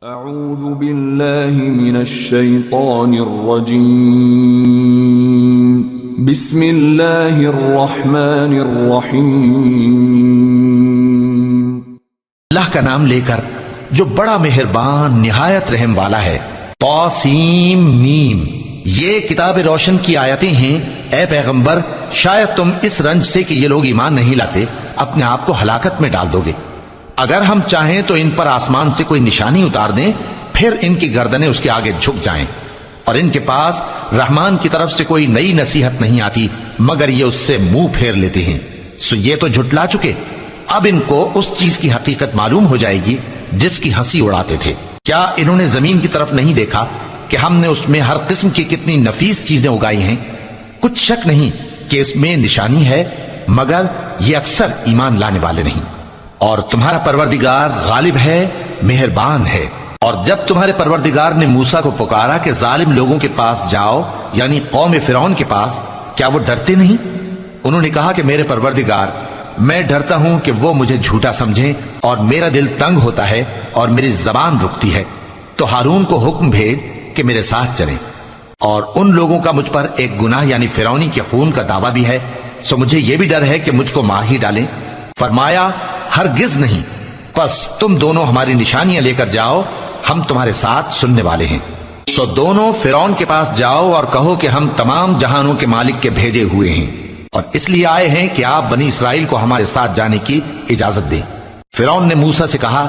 اعوذ باللہ من الشیطان الرجیم بسم اللہ الرحمن الرحیم اللہ کا نام لے کر جو بڑا مہربان نہایت رحم والا ہے۔ طاسیم میم، یہ کتاب روشن کی آیتیں ہیں۔ اے پیغمبر، شاید تم اس رنج سے کہ یہ لوگ ایمان نہیں لاتے اپنے آپ کو ہلاکت میں ڈال دو گے۔ اگر ہم چاہیں تو ان پر آسمان سے کوئی نشانی اتار دیں، پھر ان کی گردنیں اس کے آگے جھک جائیں، اور ان کے پاس رحمان کی طرف سے کوئی نئی نصیحت نہیں آتی مگر یہ اس سے منہ پھیر لیتے ہیں۔ سو یہ تو جھٹلا چکے، اب ان کو اس چیز کی حقیقت معلوم ہو جائے گی جس کی ہنسی اڑاتے تھے۔ کیا انہوں نے زمین کی طرف نہیں دیکھا کہ ہم نے اس میں ہر قسم کی کتنی نفیس چیزیں اگائی ہیں؟ کچھ شک نہیں کہ اس میں نشانی ہے، مگر یہ اکثر ایمان لانے والے نہیں۔ اور تمہارا پروردگار غالب ہے، مہربان ہے۔ اور جب تمہارے پروردگار نے موسیٰ کو پکارا کہ ظالم لوگوں کے پاس جاؤ، یعنی قوم فرعون کے پاس، کیا وہ ڈرتے نہیں؟ انہوں نے کہا کہ میرے پروردگار، میں ڈرتا ہوں کہ وہ مجھے جھوٹا سمجھیں، اور میرا دل تنگ ہوتا ہے اور میری زبان رکتی ہے، تو ہارون کو حکم بھیج کہ میرے ساتھ چلیں۔ اور ان لوگوں کا مجھ پر ایک گناہ یعنی فرعونی کے خون کا دعویٰ بھی ہے، سو مجھے یہ بھی ڈر ہے کہ مجھ کو مار ہی ڈالیں۔ فرمایا ہرگز نہیں، پس تم دونوں ہماری نشانیاں لے کر جاؤ، ہم تمہارے ساتھ سننے والے ہیں۔ سو دونوں فرعون کے پاس جاؤ اور کہو کہ ہم تمام جہانوں کے مالک کے بھیجے ہوئے ہیں، اور اس لیے آئے ہیں کہ آپ بنی اسرائیل کو ہمارے ساتھ جانے کی اجازت دیں۔ فرعون نے موسیٰ سے کہا،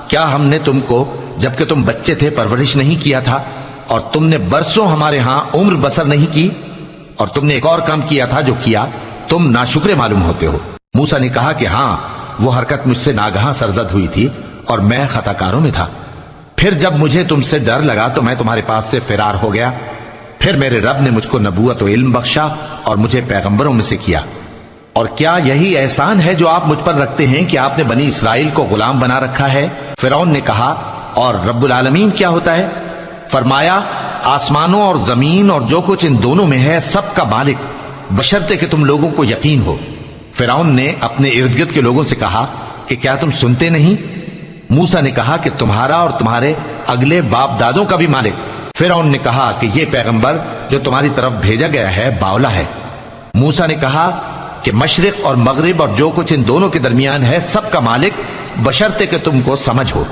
کیا ہم نے تم کو جبکہ تم بچے تھے پرورش نہیں کیا تھا، اور تم نے برسوں ہمارے ہاں عمر بسر نہیں کی؟ اور تم نے ایک اور کام کیا تھا جو کیا، تم ناشکرے معلوم ہوتے ہو۔ موسیٰ نے کہا کہ ہاں، وہ حرکت مجھ سے ناگہاں سرزد ہوئی تھی اور میں خطا کاروں میں تھا۔ پھر جب مجھے تم سے ڈر لگا تو میں تمہارے پاس سے فرار ہو گیا۔ پھر میرے رب نے مجھ کو نبوت و علم بخشا اور مجھے پیغمبروں میں سے کیا۔ اور کیا یہی احسان ہے جو آپ مجھ پر رکھتے ہیں کہ آپ نے بنی اسرائیل کو غلام بنا رکھا ہے؟ فرعون نے کہا، اور رب العالمین کیا ہوتا ہے؟ فرمایا، آسمانوں اور زمین اور جو کچھ ان دونوں میں ہے سب کا مالک، بشرطے کہ تم لوگوں کو یقین ہو۔ فرعون نے اپنے ارد گرد کے لوگوں سے کہا کہ کیا تم سنتے نہیں؟ موسیٰ نے کہا کہ تمہارا اور تمہارے اگلے باپ دادوں کا بھی مالک۔ فرعون نے کہا کہ یہ پیغمبر جو تمہاری طرف بھیجا گیا ہے باولا ہے۔ موسیٰ نے کہا کہ مشرق اور مغرب اور جو کچھ ان دونوں کے درمیان ہے سب کا مالک، بشرطے کہ تم کو سمجھ ہو۔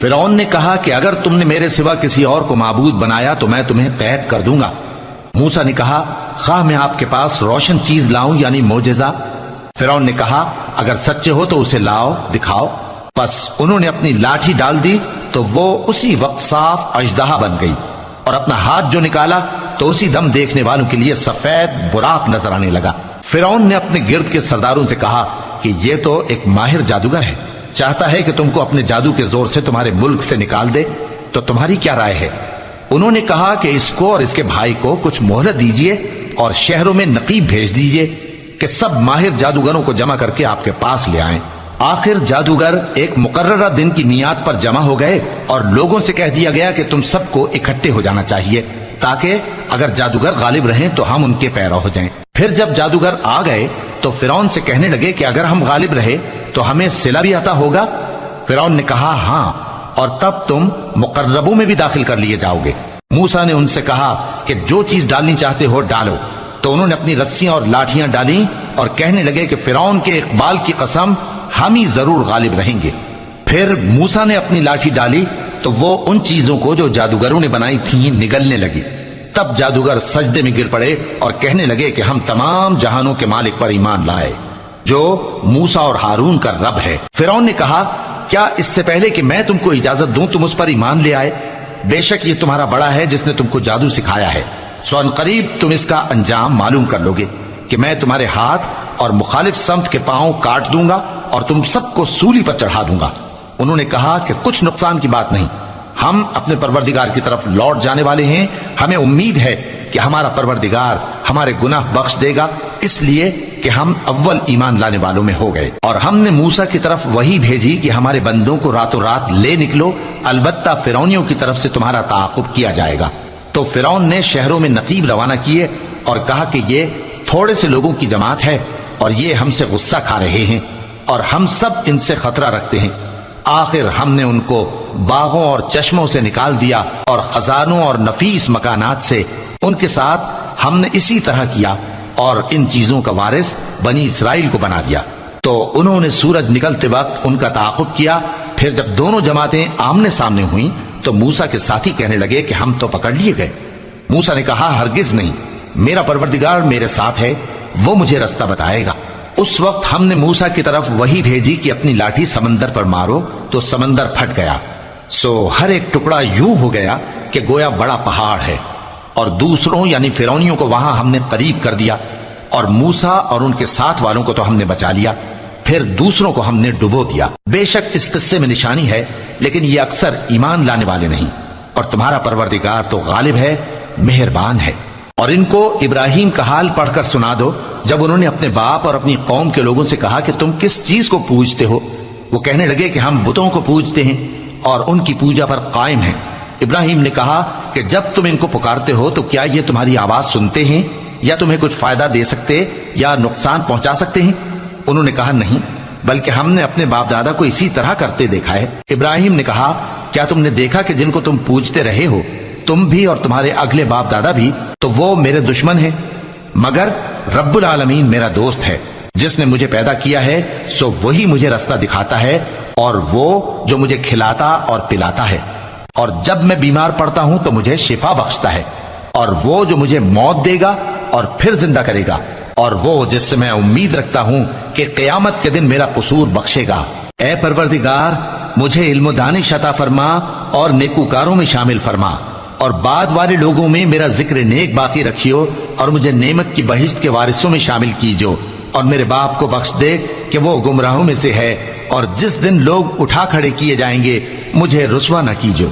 فرعون نے کہا کہ اگر تم نے میرے سوا کسی اور کو معبود بنایا تو میں تمہیں قید کر دوں گا۔ موسیٰ نے کہا، خواہ میں آپ کے پاس روشن چیز لاؤں یعنی معجزہ؟ فرعون نے کہا، اگر سچے ہو تو اسے لاؤ، دکھاؤ۔ پس انہوں نے اپنی لاٹھی ڈال دی تو وہ اسی وقت صاف اژدہا بن گئی، اور اپنا ہاتھ جو نکالا تو اسی دم دیکھنے والوں کے لیے سفید براق نظر آنے لگا۔ فرعون نے اپنے گرد کے سرداروں سے کہا کہ یہ تو ایک ماہر جادوگر ہے، چاہتا ہے کہ تم کو اپنے جادو کے زور سے تمہارے ملک سے نکال دے، تو تمہاری کیا رائے ہے؟ انہوں نے کہا کہ اس کو اور اس کے بھائی کو کچھ مہلت دیجیے اور شہروں میں نقیب بھیج دیجیے کہ سب ماہر جادوگروں کو جمع کر کے آپ کے پاس لے آئیں۔ آخر جادوگر ایک مقررہ دن کی میعاد پر جمع ہو گئے، اور لوگوں سے کہہ دیا گیا کہ تم سب کو اکٹھے ہو جانا چاہیے، تاکہ اگر جادوگر غالب رہیں تو ہم ان کے پیرو ہو جائیں۔ پھر جب جادوگر آ گئے تو فرعون سے کہنے لگے کہ اگر ہم غالب رہے تو ہمیں صلہ بھی عطا ہوگا؟ فرعون نے کہا، ہاں، اور تب تم مقربوں میں بھی داخل کر لیے جاؤ گے۔ موسیٰ نے ان سے کہا کہ جو چیز ڈالنی چاہتے ہو ڈالو۔ تو انہوں نے اپنی رسیاں اور لاٹھیاں ڈالیں اور کہنے لگے کہ فرعون کے اقبال کی قسم، ہم ہی ضرور غالب رہیں گے۔ پھر موسیٰ نے اپنی لاٹھی ڈالی تو وہ ان چیزوں کو جو جادوگروں نے بنائی تھیں نگلنے لگی۔ تب جادوگر سجدے میں گر پڑے اور کہنے لگے کہ ہم تمام جہانوں کے مالک پر ایمان لائے جو موسیٰ اور ہارون کا رب ہے۔ فرعون نے کہا، کیا اس سے پہلے کہ میں تم کو اجازت دوں تم اس پر ایمان لے آئے؟ بے شک یہ تمہارا بڑا ہے جس نے تم کو جادو سکھایا ہے، سو ان قریب تم اس کا انجام معلوم کر لو گے کہ میں تمہارے ہاتھ اور مخالف سمت کے پاؤں کاٹ دوں گا اور تم سب کو سولی پر چڑھا دوں گا۔ انہوں نے کہا کہ کچھ نقصان کی بات نہیں، ہم اپنے پروردگار کی طرف لوٹ جانے والے ہیں، ہمیں امید ہے کہ ہمارا پروردگار ہمارے گناہ بخش دے گا، اس لیے کہ ہم اول ایمان لانے والوں میں ہو گئے۔ اور ہم نے موسیٰ کی طرف وحی بھیجی کہ ہمارے بندوں کو راتوں رات لے نکلو، البتہ فرعونیوں کی طرف سے تمہارا تعاقب کیا جائے گا۔ تو فرعون نے شہروں میں نقیب روانہ کیے اور کہا کہ یہ تھوڑے سے لوگوں کی جماعت ہے اور یہ ہم سے غصہ کھا رہے ہیں، اور ہم سب ان سے خطرہ رکھتے ہیں، آخر ہم نے ان کو باغوں اور چشموں سے نکال دیا اور خزانوں اور نفیس مکانات سے ان کے ساتھ ہم نے اسی طرح کیا، اور ان چیزوں کا وارث بنی اسرائیل کو بنا دیا۔ تو انہوں نے سورج نکلتے وقت ان کا تعاقب کیا۔ پھر جب دونوں جماعتیں آمنے سامنے ہوئیں تو موسیٰ کے ساتھی کہنے لگے کہ ہم تو پکڑ لیے گئے۔ موسیٰ نے کہا ہرگز نہیں، میرا پروردگار میرے ساتھ ہے، وہ مجھے رستہ بتائے گا۔ اس وقت ہم نے موسیٰ کی طرف وحی بھیجی کہ اپنی لاٹھی سمندر پر مارو، تو سمندر پھٹ گیا، سو ہر ایک ٹکڑا یوں ہو گیا کہ گویا بڑا پہاڑ ہے، اور دوسروں یعنی فرعونیوں کو وہاں ہم نے قریب کر دیا، اور موسیٰ اور ان کے ساتھ والوں کو تو ہم نے بچا لیا، پھر دوسروں کو ہم نے ڈبو دیا۔ بے شک اس قصے میں نشانی ہے، لیکن یہ اکثر ایمان لانے والے نہیں، اور تمہارا پروردگار تو غالب ہے، مہربان ہے۔ اور ان کو ابراہیم کا حال پڑھ کر سنا دو، جب انہوں نے اپنے باپ اور اپنی قوم کے لوگوں سے کہا کہ تم کس چیز کو پوجتے ہو؟ وہ کہنے لگے کہ ہم بتوں کو پوجتے ہیں اور ان کی پوجا پر قائم ہیں۔ ابراہیم نے کہا کہ جب تم ان کو پکارتے ہو تو کیا یہ تمہاری آواز سنتے ہیں یا تمہیں کچھ فائدہ دے سکتے یا نقصان پہنچا سکتے ہیں؟ انہوں نے کہا نہیں، بلکہ ہم نے اپنے باپ دادا کو اسی طرح کرتے دیکھا ہے۔ ابراہیم نے کہا کیا تم نے دیکھا کہ جن کو تم پوجتے رہے ہو تم بھی اور تمہارے اگلے باپ دادا بھی، تو وہ میرے دشمن ہیں، مگر رب العالمین میرا دوست ہے، جس نے مجھے پیدا کیا ہے سو وہی مجھے رستہ دکھاتا ہے، اور وہ جو مجھے کھلاتا اور پلاتا ہے، اور جب میں بیمار پڑتا ہوں تو مجھے شفا بخشتا ہے، اور وہ جو مجھے موت دے گا اور پھر زندہ کرے گا، اور وہ جس سے میں امید رکھتا ہوں کہ قیامت کے دن میرا قصور بخشے گا۔ اے پروردگار مجھے علم و دانش عطا فرما اور نیکوکاروں میں شامل فرما، اور بعد والے لوگوں میں میرا ذکر نیک باقی رکھیو، اور مجھے نعمت کی بہشت کے وارثوں میں شامل کیجو، اور میرے باپ کو بخش دے کہ وہ گمراہوں میں سے ہے، اور جس دن لوگ اٹھا کھڑے کیے جائیں گے مجھے رسوا نہ کیجو،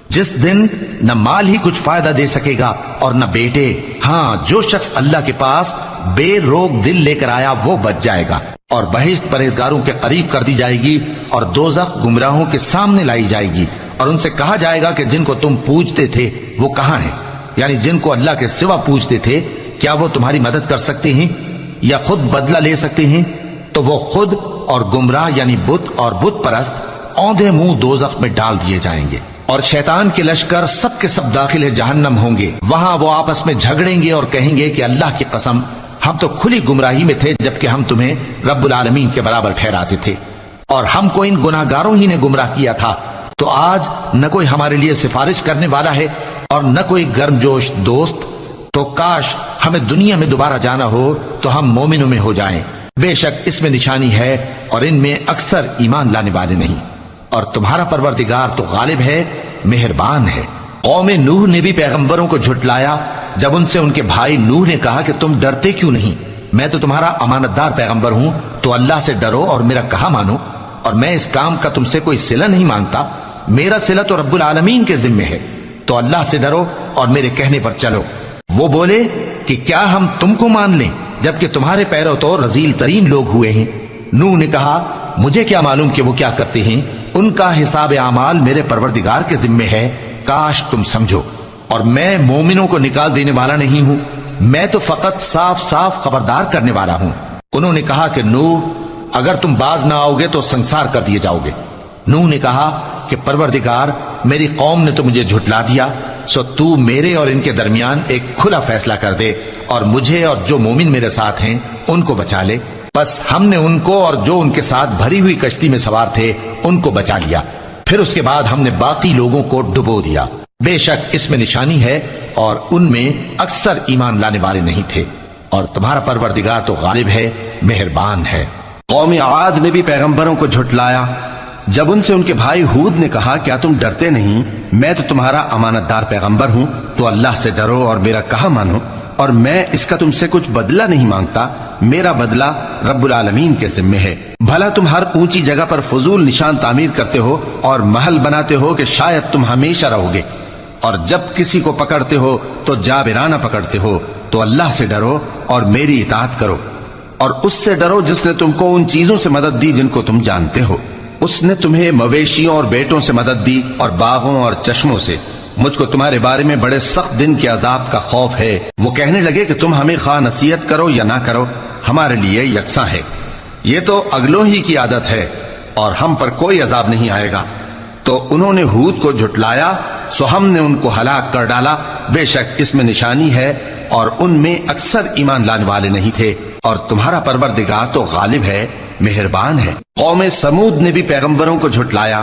جس دن نہ مال ہی کچھ فائدہ دے سکے گا اور نہ بیٹے، ہاں جو شخص اللہ کے پاس بے روک دل لے کر آیا وہ بچ جائے گا، اور بہشت پرہیزگاروں کے قریب کر دی جائے گی، اور دوزخ گمراہوں کے سامنے لائی جائے گی، اور ان سے کہا جائے گا کہ جن کو تم پوجتے تھے وہ کہاں ہیں؟ یعنی جن کو اللہ کے سوا پوجتے تھے، کیا وہ تمہاری مدد کر سکتے ہیں یا خود بدلہ لے سکتے ہیں؟ تو وہ خود اور گمراہ یعنی بت اور بت پرست اوندھے منہ دوزخ میں ڈال دیے جائیں گے، اور شیطان کے لشکر سب کے سب داخل جہنم ہوں گے، وہاں وہ آپس میں جھگڑیں گے اور کہیں گے کہ اللہ کی قسم ہم تو کھلی گمراہی میں تھے جبکہ ہم تمہیں رب العالمین کے برابر ٹھہراتے تھے، اور ہم کو ان گناہ گاروں ہی نے گمراہ کیا تھا، تو آج نہ کوئی ہمارے لیے سفارش کرنے والا ہے اور نہ کوئی گرم جوش دوست، تو کاش ہمیں دنیا میں دوبارہ جانا ہو تو ہم مومنوں میں ہو جائیں، بے شک اس میں نشانی ہے اور ان میں اکثر ایمان لانے والے نہیں، اور تمہارا پروردگار تو غالب ہے، مہربان ہے۔ قوم نوح نے بھی پیغمبروں کو جھٹلایا جب ان سے ان کے بھائی نوح نے کہا کہ تم ڈرتے کیوں نہیں؟ میں تو تمہارا امانت دار پیغمبر ہوں، تو اللہ سے ڈرو اور میرا کہا مانو، اور میں اس کام کا تم سے کوئی صلہ نہیں مانگتا، میرا صلہ تو رب العالمین کے ذمے ہے، تو اللہ سے ڈرو اور میرے کہنے پر چلو۔ وہ بولے کہ کیا ہم تم کو مان لیں جبکہ تمہارے پیرو تو رذیل ترین لوگ ہوئے ہیں؟ نوح نے کہا مجھے کیا معلوم کہ وہ کیا کرتے ہیں، ان کا حساب اعمال میرے پروردگار کے ذمے ہے، کاش تم سمجھو، اور میں مومنوں کو نکال دینے والا نہیں ہوں، میں تو فقط صاف صاف خبردار کرنے والا ہوں۔ انہوں نے کہا کہ نوح اگر تم باز نہ آؤ گے تو سنسار کر دیے جاؤ گے۔ نوح نے کہا کہ پروردگار میری قوم نے تو مجھے جھٹلا دیا، سو تو میرے اور ان کے درمیان ایک کھلا فیصلہ کر دے اور مجھے اور جو مومن میرے ساتھ ہیں ان کو بچا لے۔ بس ہم نے ان کو اور جو ان کے ساتھ بھری ہوئی کشتی میں سوار تھے ان کو بچا لیا، پھر اس کے بعد ہم نے باقی لوگوں کو ڈبو دیا، بے شک اس میں نشانی ہے اور ان میں اکثر ایمان لانے والے نہیں تھے، اور تمہارا پروردگار تو غالب ہے، مہربان ہے۔ قوم عاد نے بھی پیغمبروں کو جھٹلایا جب ان سے ان کے بھائی ہود نے کہا کیا تم ڈرتے نہیں؟ میں تو تمہارا امانت دار پیغمبر ہوں، تو اللہ سے ڈرو اور میرا کہا مانو، اور میں اس کا تم سے کچھ بدلہ نہیں مانگتا، میرا بدلہ رب العالمین کے ذمے ہے۔ بھلا تم ہر اونچی جگہ پر فضول نشان تعمیر کرتے ہو اور محل بناتے ہو کہ شاید تم ہمیشہ رہو گے، اور جب کسی کو پکڑتے ہو تو جابرانہ پکڑتے ہو، تو اللہ سے ڈرو اور میری اطاعت کرو، اور اس سے ڈرو جس نے تم کو ان چیزوں سے مدد دی جن کو تم جانتے ہو۔ اس نے تمہیں مویشیوں اور بیٹوں سے مدد دی اور باغوں اور چشموں سے۔ مجھ کو تمہارے بارے میں بڑے سخت دن کے عذاب کا خوف ہے۔ وہ کہنے لگے کہ تم ہمیں خواہ نصیحت کرو یا نہ کرو، ہمارے لیے یکساں ہے، یہ تو اگلوں ہی کی عادت ہے، اور ہم پر کوئی عذاب نہیں آئے گا۔ تو انہوں نے ہود کو جھٹلایا، سو ہم نے ان کو ہلاک کر ڈالا، بے شک اس میں نشانی ہے اور ان میں اکثر ایمان لانے والے نہیں تھے، اور تمہارا پروردگار تو غالب ہے، مہربان ہے۔ قوم سمود نے بھی پیغمبروں کو جھٹلایا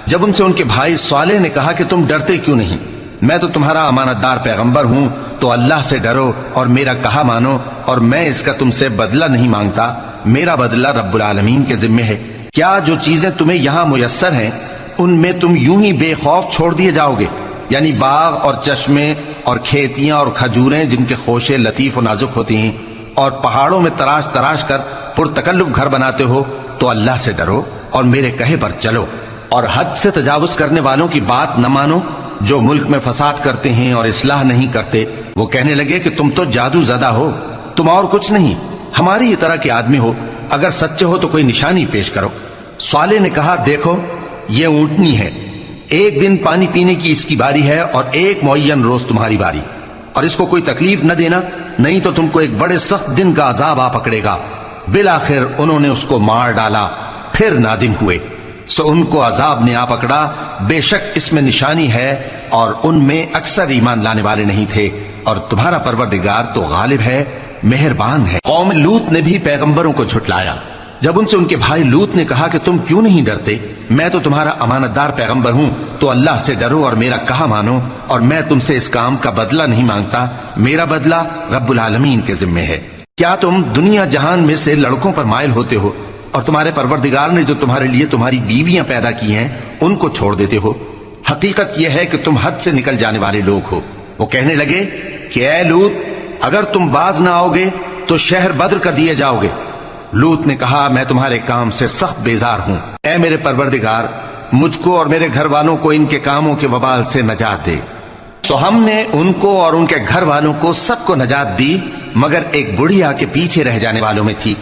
جب ان سے ان کے بھائی صالح نے کہا کہ تم ڈرتے کیوں نہیں؟ میں تو تمہارا امانت دار پیغمبر ہوں، تو اللہ سے ڈرو اور میرا کہا مانو، اور میں اس کا تم سے بدلہ نہیں مانگتا، میرا بدلہ رب العالمین کے ذمے ہے۔ کیا جو چیزیں تمہیں یہاں میسر ہیں ان میں تم یوں ہی بے خوف چھوڑ دیے جاؤ گے؟ یعنی باغ اور چشمے اور کھیتیاں اور کھجوریں جن کے خوشے لطیف و نازک ہوتی ہیں، اور پہاڑوں میں تراش تراش کر پرتکلف گھر بناتے ہو، تو اللہ سے ڈرو اور میرے کہے پر چلو، اور حد سے تجاوز کرنے والوں کی بات نہ مانو جو ملک میں فساد کرتے ہیں اور اصلاح نہیں کرتے۔ وہ کہنے لگے کہ تم تو جادو زدہ ہو، تم اور کچھ نہیں، ہماری ہی طرح کے آدمی ہو، اگر سچے ہو تو کوئی نشانی پیش کرو۔ صالح نے کہا دیکھو یہ اونٹنی ہے، ایک دن پانی پینے کی اس کی باری ہے اور ایک معین روز تمہاری باری، اور اس کو کوئی تکلیف نہ دینا، نہیں تو تم کو ایک بڑے سخت دن کا عذاب آ پکڑے گا۔ بالآخر انہوں نے اس کو مار ڈالا، پھر نادم ہوئے، سو ان کو عذاب نے آ پکڑا، بے شک اس میں نشانی ہے اور ان میں اکثر ایمان لانے والے نہیں تھے، اور تمہارا پروردگار تو غالب ہے، مہربان ہے۔ قوم لوط نے بھی پیغمبروں کو جھٹلایا جب ان سے ان کے بھائی لوط نے کہا کہ تم کیوں نہیں ڈرتے؟ میں تو تمہارا امانت دار پیغمبر ہوں، تو اللہ سے ڈرو اور میرا کہا مانو، اور میں تم سے اس کام کا بدلہ نہیں مانگتا، میرا بدلہ رب العالمین کے ذمے ہے۔ کیا تم دنیا جہان میں سے لڑکوں پر مائل ہوتے ہو اور تمہارے پروردگار نے جو تمہارے لیے تمہاری بیویاں پیدا کی ہیں ان کو چھوڑ دیتے ہو؟ حقیقت یہ ہے کہ تم حد سے نکل جانے والے لوگ ہو۔ وہ کہنے لگے کہ اے لوط، اگر تم باز نہ آؤ گے تو شہر بدر کر دیے جاؤ گے۔ لوط نے کہا میں تمہارے کام سے سخت بیزار ہوں، اے میرے پروردگار مجھ کو اور میرے گھر والوں کو ان کے کاموں کے وبال سے نجات دے۔ سو ہم نے ان کو اور ان کے گھر والوں کو سب کو نجات دی، مگر ایک بڑھیا کے پیچھے رہ جانے والوں میں تھی۔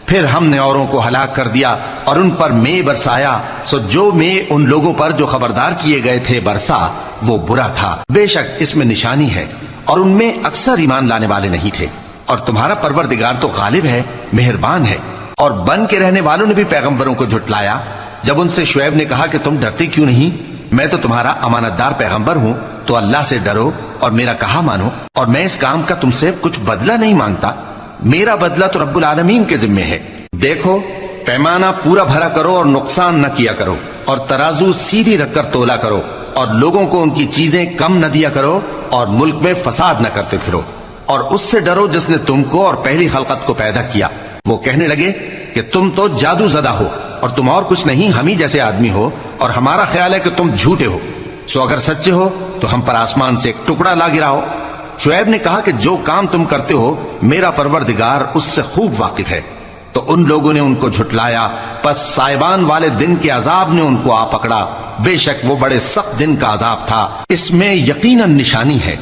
پھر ہم نے اوروں کو ہلاک کر دیا اور ان پر مے برسایا، سو جو مے ان لوگوں پر جو خبردار کیے گئے تھے برسا، وہ برا تھا۔ بے شک اس میں نشانی ہے اور ان میں اکثر ایمان لانے والے نہیں تھے، اور تمہارا پروردگار تو غالب ہے، مہربان ہے۔ اور بن کے رہنے والوں نے بھی پیغمبروں کو جھٹلایا جب ان سے شعیب نے کہا کہ تم ڈرتے کیوں نہیں؟ میں تو تمہارا امانت دار پیغمبر ہوں، تو اللہ سے ڈرو اور میرا کہا مانو، اور میں اس کام کا تم سے کچھ بدلہ نہیں مانگتا، میرا بدلہ تو رب العالمین کے ذمے ہے۔ دیکھو پیمانہ پورا بھرا کرو اور نقصان نہ کیا کرو، اور ترازو سیدھی رکھ کر تولا کرو، اور لوگوں کو ان کی چیزیں کم نہ دیا کرو، اور ملک میں فساد نہ کرتے پھرو، اور اس سے ڈرو جس نے تم کو اور پہلی خلقت کو پیدا کیا۔ وہ کہنے لگے کہ تم تو جادو زدہ ہو اور تم اور کچھ نہیں، ہم ہی جیسے آدمی ہو، اور ہمارا خیال ہے کہ تم جھوٹے ہو، سو اگر سچے ہو تو ہم پر آسمان سے ایک ٹکڑا لا گراؤ۔ شعیب نے کہا کہ جو کام تم کرتے ہو میرا پروردگار اس سے خوب واقف ہے۔ تو ان لوگوں نے ان کو جھٹلایا، پس سائبان والے دن کے عذاب نے ان کو آ پکڑا، بے شک وہ بڑے سخت دن کا عذاب تھا، اس میں یقیناً نشانی ہے،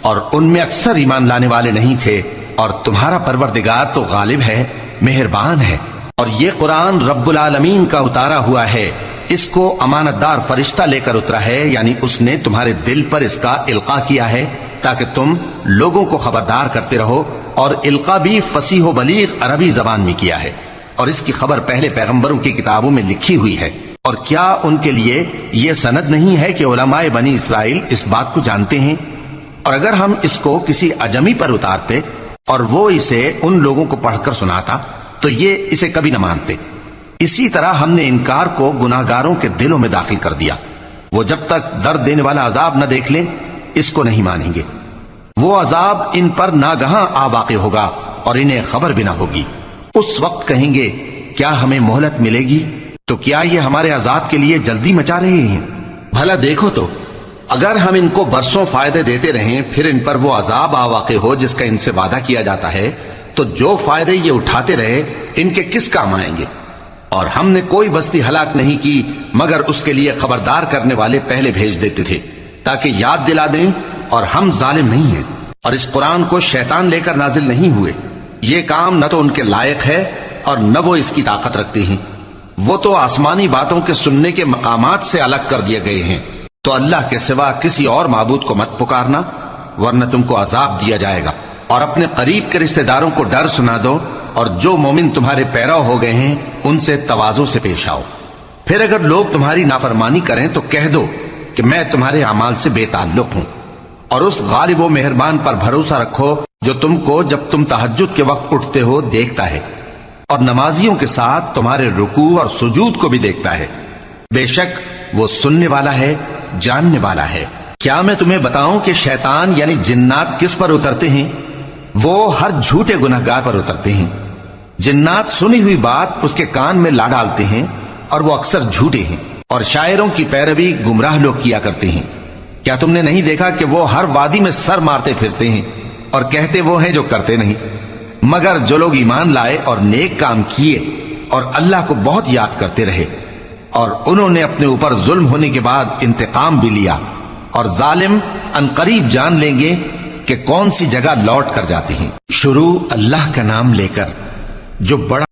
اور ان میں اکثر ایمان لانے والے نہیں تھے، اور تمہارا پروردگار تو غالب ہے، مہربان ہے۔ اور یہ قرآن رب العالمین کا اتارا ہوا ہے، اس کو امانت دار فرشتہ لے کر اترا ہے، یعنی اس نے تمہارے دل پر اس کا القاء کیا ہے تاکہ تم لوگوں کو خبردار کرتے رہو، اور القاء بھی فصیح و بلیغ عربی زبان میں کیا ہے، اور اس کی خبر پہلے پیغمبروں کی کتابوں میں لکھی ہوئی ہے۔ اور کیا ان کے لیے یہ سند نہیں ہے کہ علماء بنی اسرائیل اس بات کو جانتے ہیں؟ اور اگر ہم اس کو کسی اجمی پر اتارتے اور وہ اسے ان لوگوں کو پڑھ کر سناتا تو یہ اسے کبھی نہ مانتے۔ اسی طرح ہم نے انکار کو گناہگاروں کے دلوں میں داخل کر دیا، وہ جب تک درد دینے والا عذاب نہ دیکھ لیں اس کو نہیں مانیں گے۔ وہ عذاب ان پر ناگہاں آ واقع ہوگا اور انہیں خبر بھی نہ ہوگی۔ اس وقت کہیں گے کیا ہمیں مہلت ملے گی؟ تو کیا یہ ہمارے عذاب کے لیے جلدی مچا رہے ہیں؟ بھلا دیکھو تو اگر ہم ان کو برسوں فائدے دیتے رہیں پھر ان پر وہ عذاب آ واقع ہو جس کا ان سے وعدہ کیا جاتا ہے، تو جو فائدے یہ اٹھاتے رہے ان کے کس کام آئیں گے؟ اور ہم نے کوئی بستی ہلاک نہیں کی مگر اس کے لیے خبردار کرنے والے پہلے بھیج دیتے تھے تاکہ یاد دلا دیں، اور ہم ظالم نہیں ہیں۔ اور اس قرآن کو شیطان لے کر نازل نہیں ہوئے، یہ کام نہ تو ان کے لائق ہے اور نہ وہ اس کی طاقت رکھتے ہیں، وہ تو آسمانی باتوں کے سننے کے مقامات سے الگ کر دیے گئے ہیں۔ تو اللہ کے سوا کسی اور معبود کو مت پکارنا ورنہ تم کو عذاب دیا جائے گا۔ اور اپنے قریب کے رشتہ داروں کو ڈر سنا دو، اور جو مومن تمہارے پیرو ہو گئے ہیں ان سے تواضع سے پیش آؤ۔ پھر اگر لوگ تمہاری نافرمانی کریں تو کہہ دو کہ میں تمہارے اعمال سے بے تعلق ہوں، اور اس غالب و مہربان پر بھروسہ رکھو جو تم کو جب تم تہجد کے وقت اٹھتے ہو دیکھتا ہے، اور نمازیوں کے ساتھ تمہارے رکوع اور سجود کو بھی دیکھتا ہے۔ بے شک وہ سننے والا ہے، جاننے والا ہے۔ کیا میں تمہیں بتاؤں کہ شیطان یعنی جنات کس پر اترتے ہیں؟ وہ ہر جھوٹے گنہگار پر اترتے ہیں۔ جنات سنی ہوئی بات اس کے کان میں لا ڈالتے ہیں، اور وہ اکثر جھوٹے ہیں، اور شاعروں کی پیروی گمراہ لوگ کیا کرتے ہیں۔ کیا تم نے نہیں دیکھا کہ وہ ہر وادی میں سر مارتے پھرتے ہیں، اور کہتے وہ ہیں جو کرتے نہیں؟ مگر جو لوگ ایمان لائے اور نیک کام کیے اور اللہ کو بہت یاد کرتے رہے، اور انہوں نے اپنے اوپر ظلم ہونے کے بعد انتقام بھی لیا، اور ظالم عنقریب جان لیں گے کہ کون سی جگہ لوٹ کر جاتے ہیں۔ شروع اللہ کا نام لے کر جو بڑا